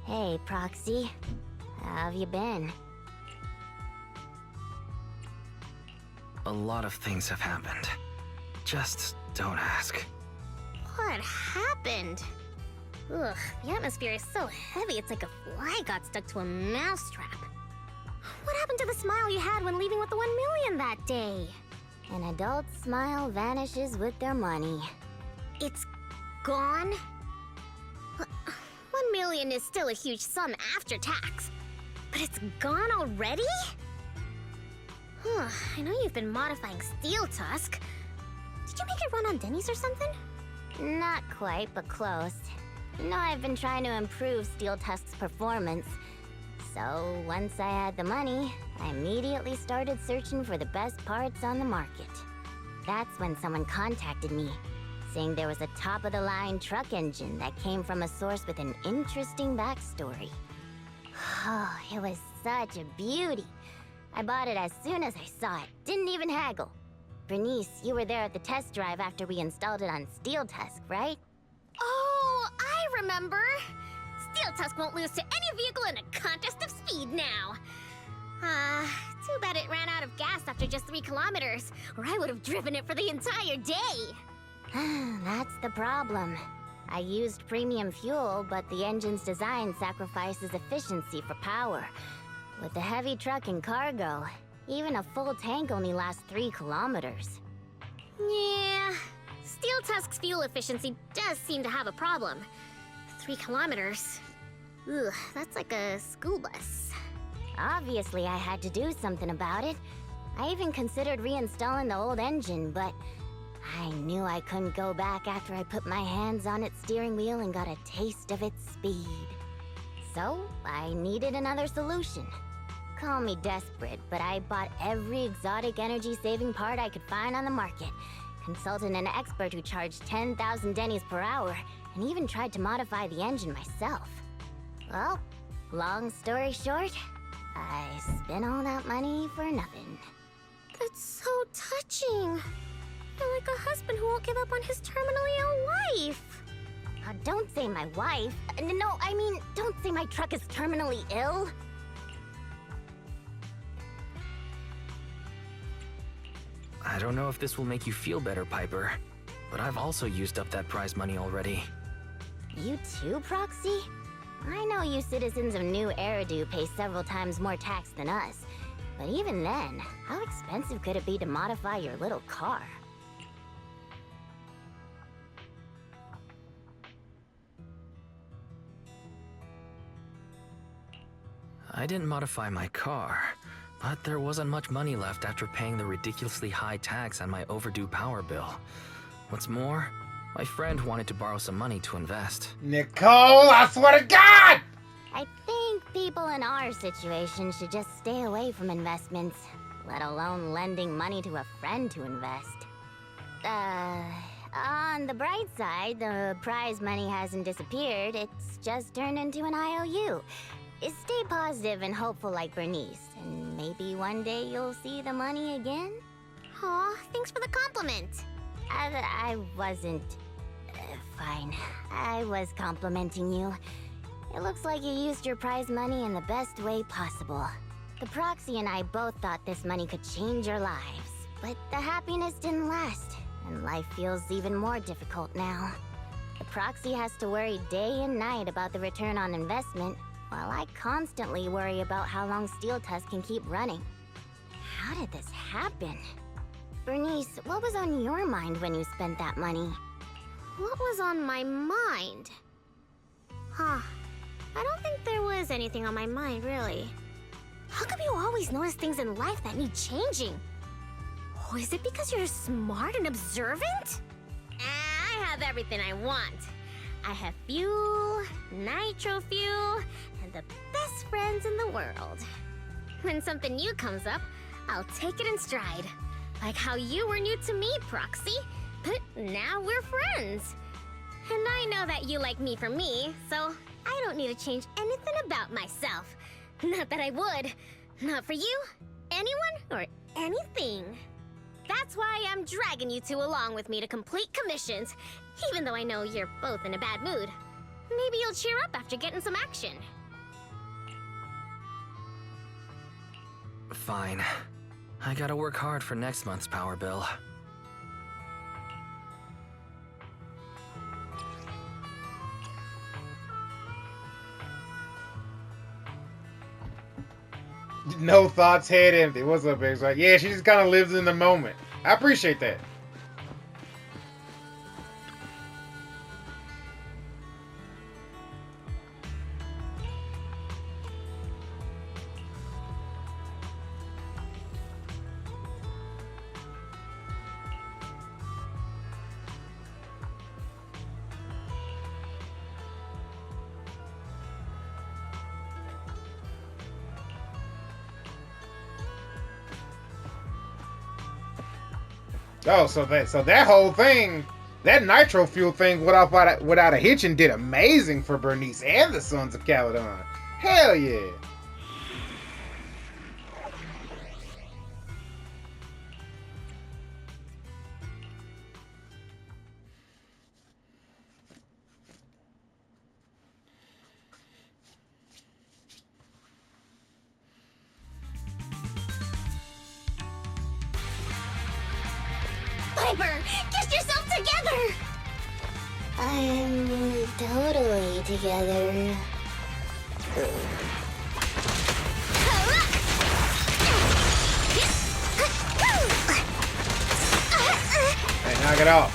Hey, Proxy. How have you been? A lot of things have happened. Just don't ask. What happened? Ugh, the atmosphere is so heavy it's like a fly got stuck to a mousetrap. What happened to the smile you had when leaving with the 1 million that day? An adult's smile vanishes with their money. It's gone? 1 million is still a huge sum after tax. But it's gone already? I know you've been modifying Steel Tusk. Did you make it run on Denny's or something? Not quite, but close. You know, I've been trying to improve Steel Tusk's performance. So, once I had the money, I immediately started searching for the best parts on the market. That's when someone contacted me, saying there was a top-of-the-line truck engine that came from a source with an interesting backstory. Oh, it was such a beauty. I bought it as soon as I saw it, didn't even haggle. Burnice, you were there at the test drive after we installed it on Steel Tusk, right? Oh, I remember! Steel Tusk won't lose to any vehicle in a contest of speed now. Too bad it ran out of gas after just 3 kilometers, or I would have driven it for the entire day. That's the problem. I used premium fuel, but the engine's design sacrifices efficiency for power. With the heavy truck and cargo, even a full tank only lasts 3 kilometers. Yeah, Steel Tusk's fuel efficiency does seem to have a problem. 3 kilometers? Ugh, that's like a school bus. Obviously, I had to do something about it. I even considered reinstalling the old engine, but I knew I couldn't go back after I put my hands on its steering wheel and got a taste of its speed. So, I needed another solution. Call me desperate, but I bought every exotic energy-saving part I could find on the market, consulted an expert who charged 10,000 Denny's per hour, and even tried to modify the engine myself. Well, long story short, I spent all that money for nothing. That's so touching. You're like a husband who won't give up on his terminally ill wife. Don't say my wife. No, I mean, don't say my truck is terminally ill. I don't know if this will make you feel better, Piper, but I've also used up that prize money already. You too, Proxy? I know you citizens of New Eridu pay several times more tax than us, but even then, how expensive could it be to modify your little car? I didn't modify my car, but there wasn't much money left after paying the ridiculously high tax on my overdue power bill. What's more, my friend wanted to borrow some money to invest. Nicole, I swear to God! I think people in our situation should just stay away from investments, let alone lending money to a friend to invest. On the bright side, the prize money hasn't disappeared, it's just turned into an IOU. Stay positive and hopeful like Burnice, and maybe one day you'll see the money again? Aw, thanks for the compliment. I wasn't... fine. I was complimenting you. It looks like you used your prize money in the best way possible. The Proxy and I both thought this money could change your lives, but the happiness didn't last, and life feels even more difficult now. The Proxy has to worry day and night about the return on investment, while I constantly worry about how long Steel Tusk can keep running. How did this happen? Burnice, what was on your mind when you spent that money? What was on my mind? I don't think there was anything on my mind, really. How come you always notice things in life that need changing? Oh, is it because you're smart and observant? I have everything I want. I have fuel, nitro fuel, and the best friends in the world. When something new comes up, I'll take it in stride. Like how you were new to me, Proxy, but now we're friends. And I know that you like me for me, so I don't need to change anything about myself. Not that I would. Not for you, anyone, or anything. That's why I'm dragging you two along with me to complete commissions, even though I know you're both in a bad mood. Maybe you'll cheer up after getting some action. fine. I gotta work hard for next month's power bill. No thoughts, head empty. What's up, Biggs? Like, yeah, she just kind of lives in the moment. I appreciate that. Oh, so that whole thing, that nitro fuel thing without a hitching did amazing for Burnice and the Sons of Caledon. Hell yeah. Piper, get yourself together! I'm totally together. Hey, knock it off.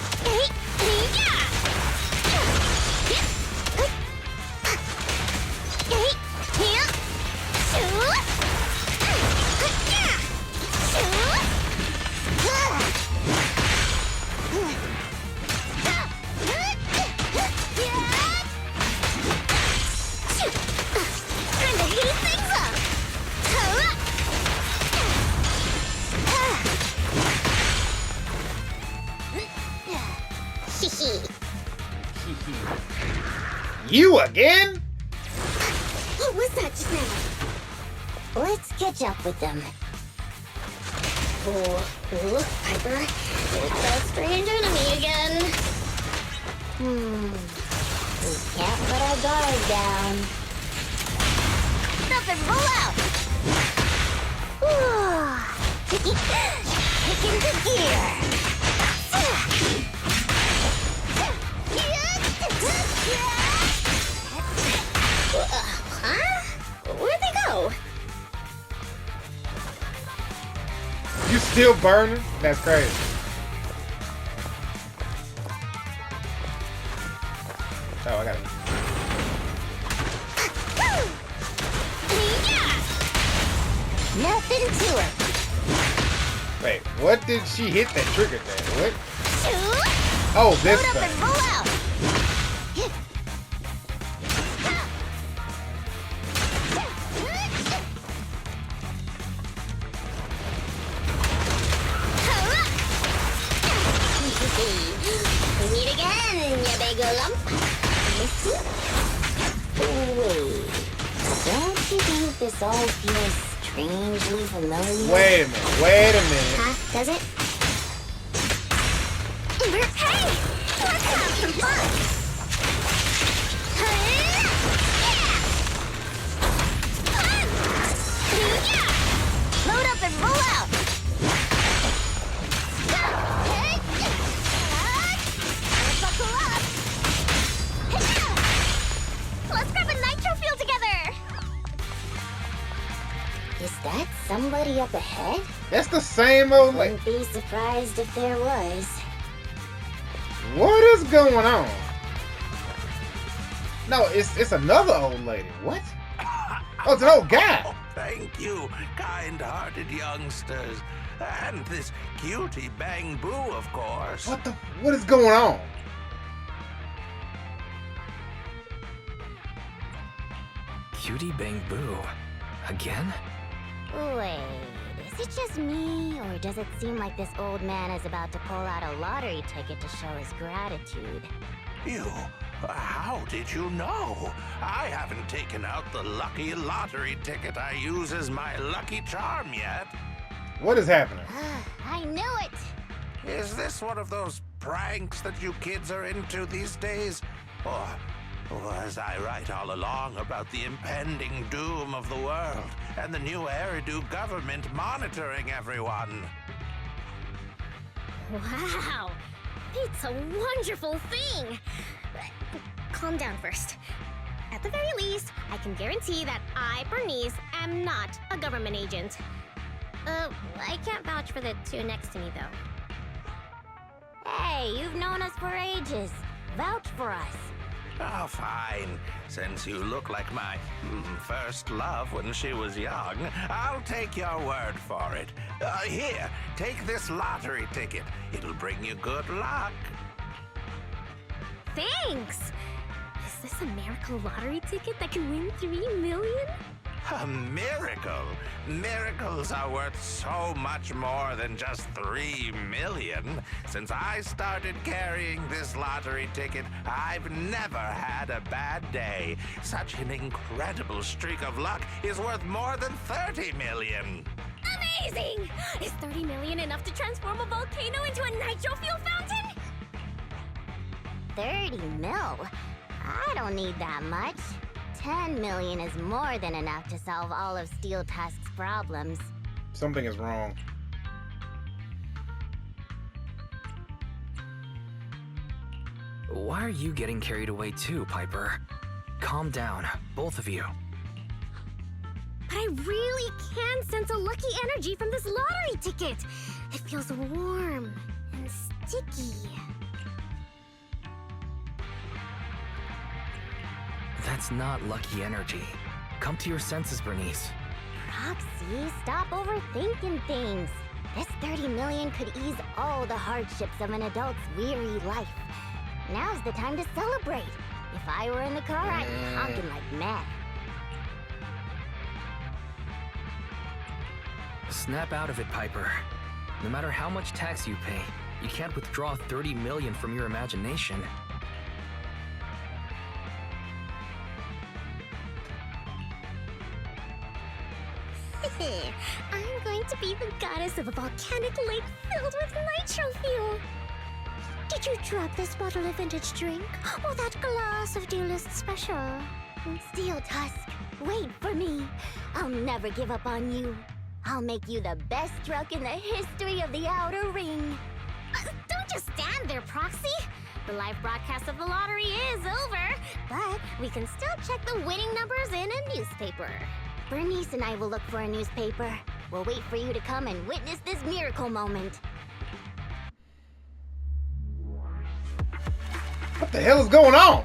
You again? What was that just now? Let's catch up with them. Look, Piper. It's that strange enemy again. We can't put our guard down. Stop and roll out! Kick into gear. Huh? Where'd they go? You still burning? That's crazy. Oh, I got it. Nothing to her. Wait, what did she hit that trigger thing? What? Oh, this Load up thing. and roll out! We meet again, you big lump. Wait. Don't you think this all feels strangely familiar? Wait a minute. Wait a minute. Huh? Does it? Hey! Let's have some fun! Load up and roll out! Buckle up! Let's grab a nitro fuel together! Is that somebody up ahead? That's the same old lady. Wouldn't be surprised if there was. What is going on? No, it's another old lady. What? Oh, it's an old guy. Oh, thank you, kind-hearted youngsters. And this cutie Bang Boo, of course. What is going on? Cutie Bang Boo. Again? Wait, is it just me, or does it seem like this old man is about to pull out a lottery ticket to show his gratitude? You, how did you know? I haven't taken out the lucky lottery ticket I use as my lucky charm yet. What is happening? I knew it! Is this one of those pranks that you kids are into these days? Or Was I right all along about the impending doom of the world and the new Eridu government monitoring everyone? Wow! It's a wonderful thing! Calm down first. At the very least, I can guarantee that I, Burnice, am not a government agent. I can't vouch for the two next to me, though. Hey, you've known us for ages. Vouch for us. Oh, fine. Since you look like my first love when she was young, I'll take your word for it. Here, take this lottery ticket. It'll bring you good luck. Thanks! Is this a miracle lottery ticket that can win 3 million? A miracle? Miracles are worth so much more than just 3 million. Since I started carrying this lottery ticket, I've never had a bad day. Such an incredible streak of luck is worth more than 30 million. Amazing! Is 30 million enough to transform a volcano into a nitro fuel fountain? 30 mil? I don't need that much. 10 million is more than enough to solve all of Steel Tusk's problems. Something is wrong. Why are you getting carried away too, Piper? Calm down, both of you. But I really can sense a lucky energy from this lottery ticket. It feels warm and sticky. That's not lucky energy. Come to your senses, Burnice. Roxy, stop overthinking things. This 30 million could ease all the hardships of an adult's weary life. Now's the time to celebrate. If I were in the car, I'd be honking like mad. Snap out of it, Piper. No matter how much tax you pay, you can't withdraw 30 million from your imagination. I'm going to be the goddess of a volcanic lake filled with nitro fuel. Did you drop this bottle of vintage drink? Or that glass of dearest special? Steel Tusk, wait for me. I'll never give up on you. I'll make you the best truck in the history of the Outer Ring. Don't just stand there, Proxy. The live broadcast of the lottery is over, but we can still check the winning numbers in a newspaper. Burnice and I will look for a newspaper. We'll wait for you to come and witness this miracle moment. What the hell is going on?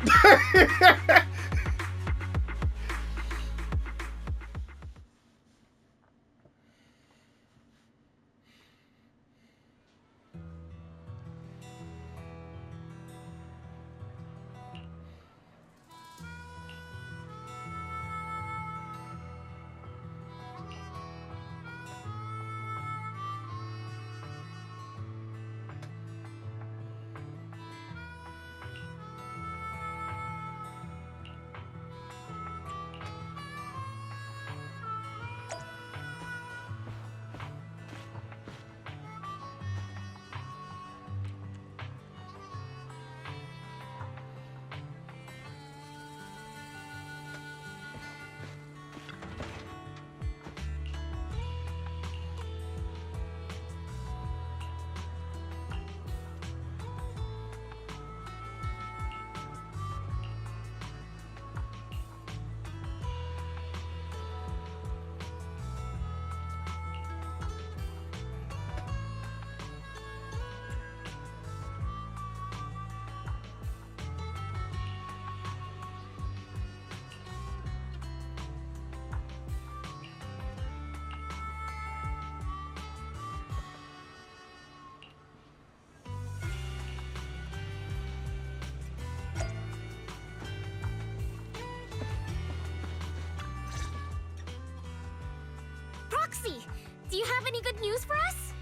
Proxy, do you have any good news for us?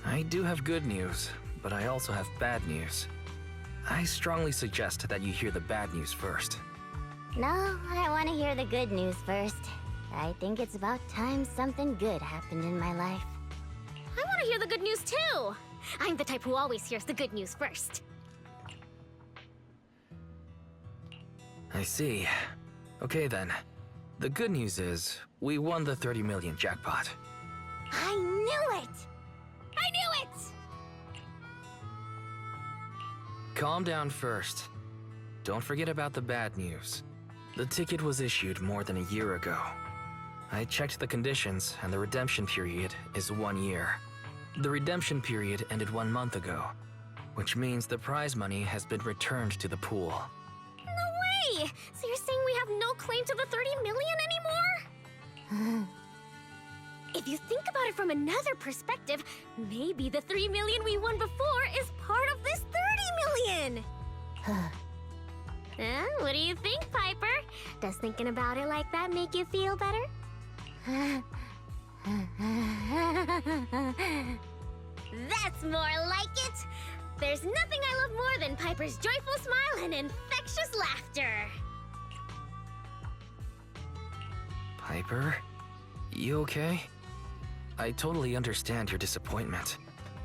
I do have good news, but I also have bad news. I strongly suggest that you hear the bad news first. No, I want to hear the good news first. I think it's about time something good happened in my life. I want to hear the good news too. I'm the type who always hears the good news first. I see. Okay then. The good news is, we won the 30 million jackpot. I knew it! I knew it! Calm down first. Don't forget about the bad news. The ticket was issued more than a year ago. I checked the conditions, and the redemption period is 1 year. The redemption period ended 1 month ago, which means the prize money has been returned to the pool. No way! So you're saying we have no claim to the 30 million anymore? If you think about it from another perspective, maybe the 3 million we won before is part of this 30 million! What do you think, Piper? Does thinking about it like that make you feel better? That's more like it! There's nothing I love more than Piper's joyful smile and infectious laughter! Piper? You okay? I totally understand your disappointment.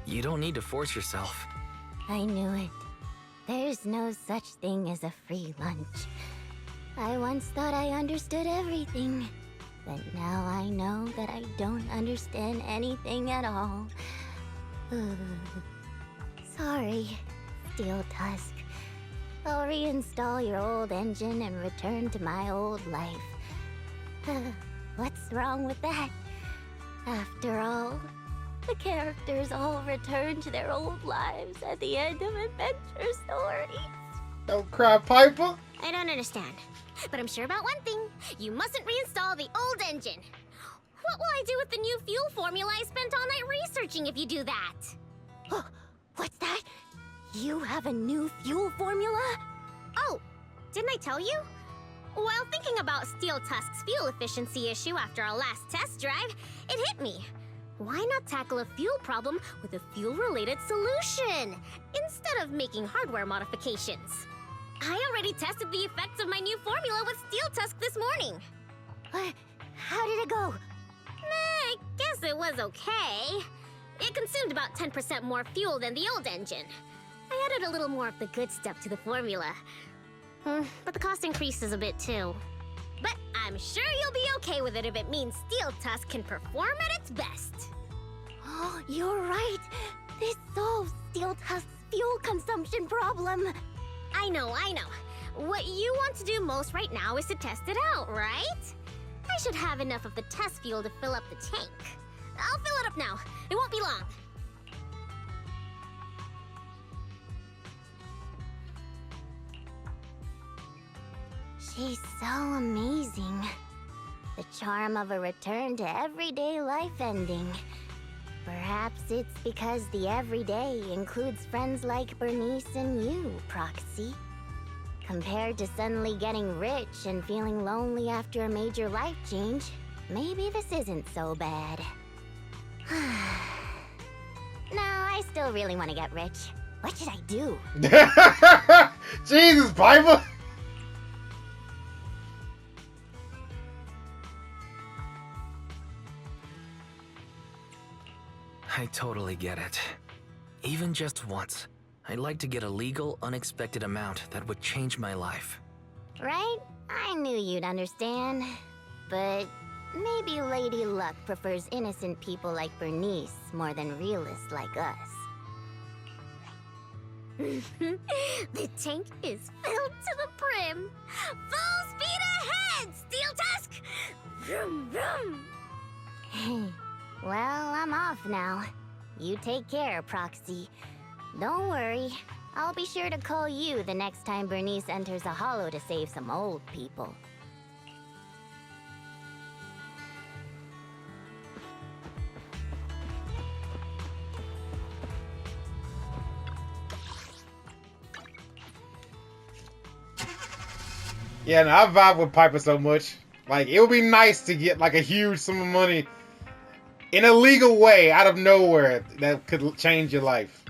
You don't need to force yourself. I knew it. There's no such thing as a free lunch. I once thought I understood everything, but now I know that I don't understand anything at all. Sorry, Steel Tusk. I'll reinstall your old engine and return to my old life. What's wrong with that? After all, the characters all return to their old lives at the end of adventure stories. Don't cry, Piper. I don't understand, but I'm sure about one thing. You mustn't reinstall the old engine. What will I do with the new fuel formula I spent all night researching if you do that? Oh, what's that? You have a new fuel formula? Oh, didn't I tell you? While thinking about Steel Tusk's fuel efficiency issue after our last test drive, it hit me. Why not tackle a fuel problem with a fuel-related solution, instead of making hardware modifications? I already tested the effects of my new formula with Steel Tusk this morning. How did it go? I guess it was okay. It consumed about 10% more fuel than the old engine. I added a little more of the good stuff to the formula. But the cost increases a bit too. But I'm sure you'll be okay with it if it means Steel Tusk can perform at its best. Oh, you're right. This solves Steel Tusk's fuel consumption problem. I know. What you want to do most right now is to test it out, right? I should have enough of the test fuel to fill up the tank. I'll fill it up now. It won't be long. She's so amazing. The charm of a return to everyday life ending. Perhaps it's because the everyday includes friends like Burnice and you, Proxy. Compared to suddenly getting rich and feeling lonely after a major life change, maybe this isn't so bad. No, I still really want to get rich. What should I do? Jesus, Piper. I totally get it. Even just once, I'd like to get a legal, unexpected amount that would change my life. Right? I knew you'd understand. But maybe Lady Luck prefers innocent people like Burnice more than realists like us. The tank is filled to the brim. Full speed ahead, Steel Tusk! Vroom, vroom. Well, I'm off now. You take care, Proxy. Don't worry. I'll be sure to call you the next time Burnice enters a hollow to save some old people. Yeah, no, I vibe with Piper so much. Like, it would be nice to get like a huge sum of money in a legal way out of nowhere that could change your life.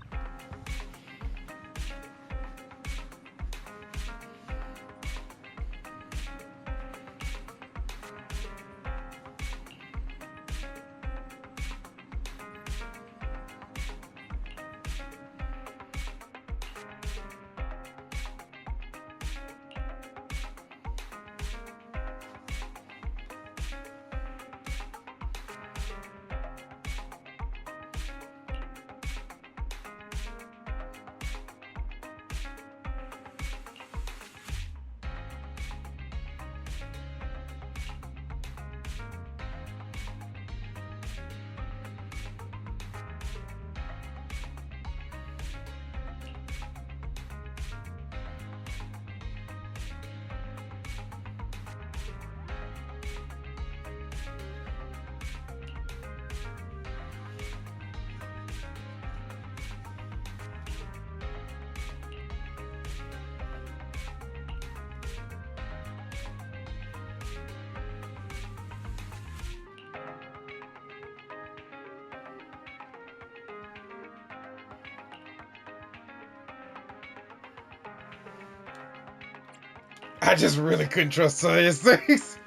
I just really couldn't trust some of his things.